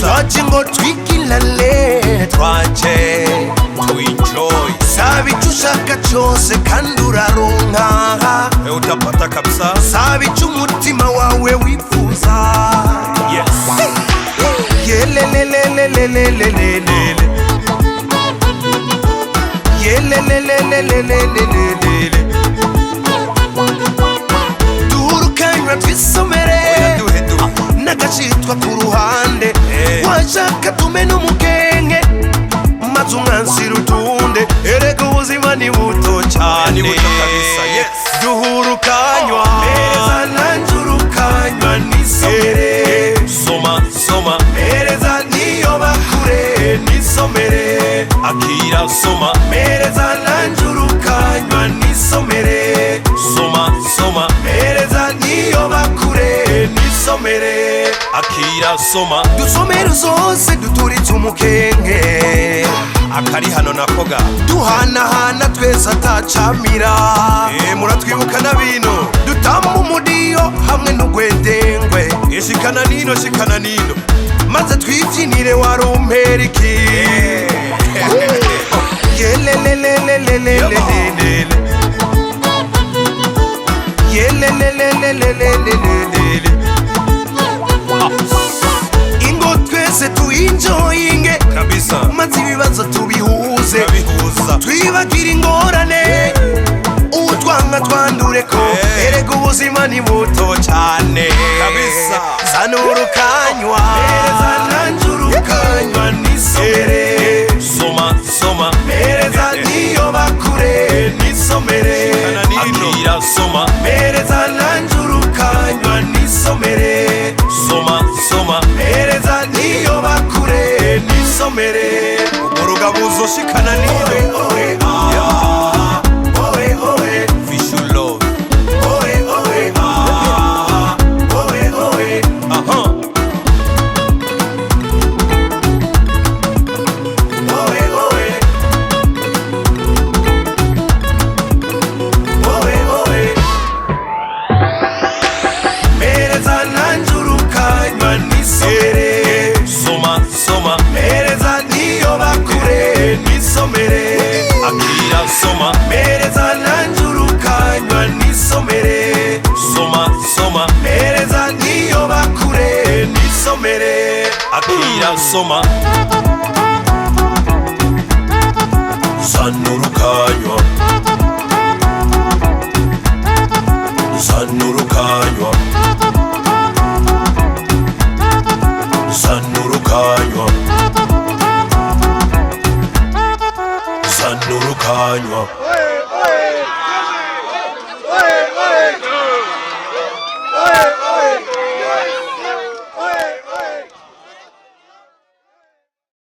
Twaje ngo twikilale twaje to enjoy Sabi icyo ushaka cyose kandi uraronka utapata kabisa Sabi icyo umutima wawe wifuza Yes Yelelelelelelelelele Yelelelelelelelelele Durukanywa twisomere Nagashitwa ku ruhande Washaka tumena umugenge Maze umwansira utunde Erega ubuzima ni buto cyane Duhurukanywa Mereza nanjye urukanywa nisomere Soma Mereza niyo bakure nisomere Akira soma Mereza nanjye urukanywa nisomere Soma Mereza niyo bakure nisomere Akira soma Dusomere zose duturitse umukenge Akari hano nakoga Duhanahana twese atacamira muratwibuka na bino Dutamba umudiyo hamwe n'ugwedengwe Shikana nino Maze twibyinire warumpera iki Yelelelelelelelelele Yelelelelelelelelele Ingo twese tuinjoyinge kabisa Maze ibibazo tubihuze Twibagire ingorane Utwanga twandureko Erega ubuzima ni buto cyane kabisa Zana urukanywa Mereza nanjye urukanywa nisomere Soma Mereza niyo bakure nisomere Akira soma Mereza nanjye urukanywa nisomere Soma Mereza niyo bakure nisomere Urugabuzo shikana nino Vichou love Mereza nanjye urukanywa nisomere Soma Mereza niyo bakure nisomere Akira soma Mereza nanjye urukanywa nisomere Soma Mereza niyo bakure nisomere Akira soma